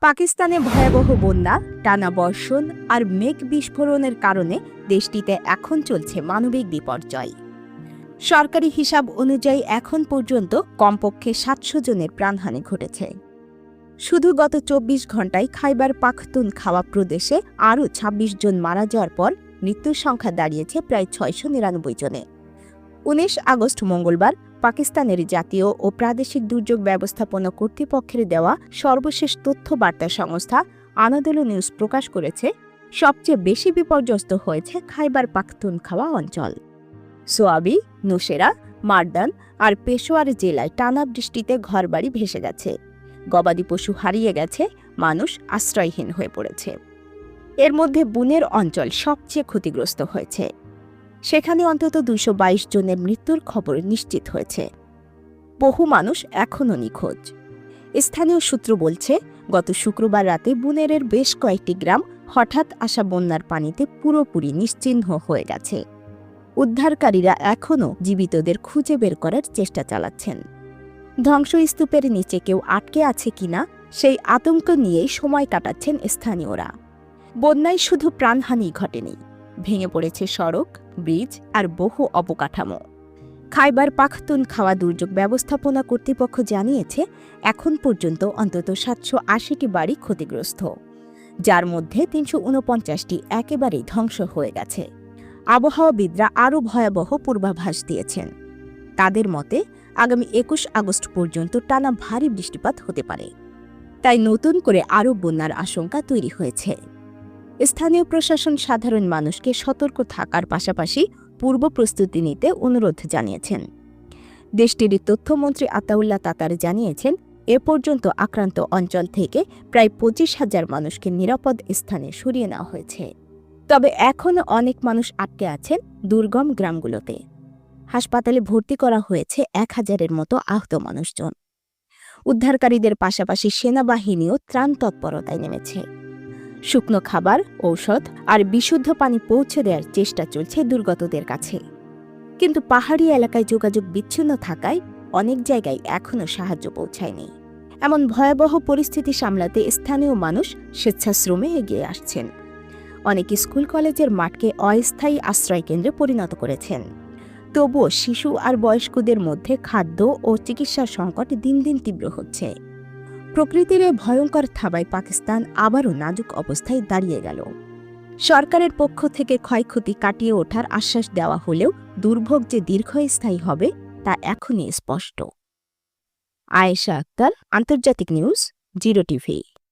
পাকিস্তানে ভয়াবহ বন্যা, টানা বর্ষণ আর মেঘ বিস্ফোরণের কারণে দেশটিতে এখন চলছে মানবিক বিপর্যয়। সরকারি হিসাব অনুযায়ী এখন পর্যন্ত কমপক্ষে ৭০০ জনের প্রাণহানি ঘটেছে। শুধু গত ২৪ ঘণ্টায় খাইবার পাখতুনখাওয়া প্রদেশে আরও ২৬ জন মারা যাওয়ার পর মৃত্যুর সংখ্যা দাঁড়িয়েছে প্রায় ৬৯৯ জনে। ১৯ আগস্ট মঙ্গলবার পাকিস্তানের জাতীয় ও প্রাদেশিক দুর্যোগ ব্যবস্থাপনা কর্তৃপক্ষের দেওয়া সর্বশেষ তথ্য বার্তা সংস্থা আনাদোলো নিউজ প্রকাশ করেছে, সবচেয়ে বেশি বিপর্যস্ত হয়েছে খাইবার পাখতুনখাওয়া অঞ্চল। সোয়াবি, নুশেরা, মারদান আর পেশোয়ার জেলায় টানা বৃষ্টিতে ঘরবাড়ি ভেসে গেছে, গবাদি পশু হারিয়ে গেছে, মানুষ আশ্রয়হীন হয়ে পড়েছে। এর মধ্যে বুনের অঞ্চল সবচেয়ে ক্ষতিগ্রস্ত হয়েছে। সেখানে অন্তত ২২২ জনের মৃত্যুর খবর নিশ্চিত হয়েছে। বহু মানুষ এখনও নিখোঁজ। স্থানীয় সূত্র বলছে, গত শুক্রবার রাতে বুনেরের বেশ কয়েকটি গ্রাম হঠাৎ আসা বন্যার পানিতে পুরোপুরি নিশ্চিহ্ন হয়ে গেছে। উদ্ধারকারীরা এখনও জীবিতদের খুঁজে বের করার চেষ্টা চালাচ্ছেন। ধ্বংসস্তূপের নিচে কেউ আটকে আছে কিনা সেই আতঙ্ক নিয়েই সময় কাটাচ্ছেন স্থানীয়রা। বন্যায় শুধু প্রাণহানি ঘটেনি, ভেঙে পড়েছে সড়ক, ব্রিজ আর বহু অবকাঠামো। খাইবার পাখতুনখাওয়া দুর্যোগ ব্যবস্থাপনা কর্তৃপক্ষ জানিয়েছে, এখন পর্যন্ত অন্তত ৭৮০টি বাড়ি ক্ষতিগ্রস্ত, যার মধ্যে ৩৪৯টি একেবারেই ধ্বংস হয়ে গেছে। আবহাওয়াবিদরা আরও ভয়াবহ পূর্বাভাস দিয়েছেন। তাদের মতে, আগামী ২১ আগস্ট পর্যন্ত টানা ভারী বৃষ্টিপাত হতে পারে। তাই নতুন করে আরও বন্যার আশঙ্কা তৈরি হয়েছে। স্থানীয় প্রশাসন সাধারণ মানুষকে সতর্ক থাকার পাশাপাশি পূর্ব প্রস্তুতি নিতে অনুরোধ জানিয়েছেন। দেশটির তথ্যমন্ত্রী আতাউল্লাহ তাতার জানিয়েছেন, এ পর্যন্ত আক্রান্ত অঞ্চল থেকে প্রায় ২৫,০০০ মানুষকে নিরাপদ স্থানে সরিয়ে নেওয়া হয়েছে। তবে এখনও অনেক মানুষ আটকে আছেন দুর্গম গ্রামগুলোতে। হাসপাতালে ভর্তি করা হয়েছে ১,০০০-এর মতো আহত মানুষজন। উদ্ধারকারীদের পাশাপাশি সেনাবাহিনীও ত্রাণ তৎপরতায় নেমেছে। শুকনো খাবার, ঔষধ আর বিশুদ্ধ পানি পৌঁছে দেওয়ার চেষ্টা চলছে দুর্গতদের কাছে। কিন্তু পাহাড়ি এলাকায় যোগাযোগ বিচ্ছিন্ন থাকায় অনেক জায়গায় এখনও সাহায্য পৌঁছায়নি। এমন ভয়াবহ পরিস্থিতি সামলাতে স্থানীয় মানুষ স্বেচ্ছাশ্রমে এগিয়ে আসছেন। অনেক স্কুল কলেজের মাঠকে অস্থায়ী আশ্রয়কেন্দ্রে পরিণত করেছেন। তবুও শিশু আর বয়স্কদের মধ্যে খাদ্য ও চিকিৎসার সংকট দিন দিন তীব্র হচ্ছে। প্রকৃতির এই ভয়ঙ্কর থাবায় পাকিস্তান আবারও নাজুক অবস্থায় দাঁড়িয়ে গেল। সরকারের পক্ষ থেকে ক্ষয়ক্ষতি কাটিয়ে ওঠার আশ্বাস দেওয়া হলেও দুর্ভোগ যে দীর্ঘস্থায়ী হবে তা এখনই স্পষ্ট। আয়েশা আক্তার, আন্তর্জাতিক নিউজ, জিরো টিভি।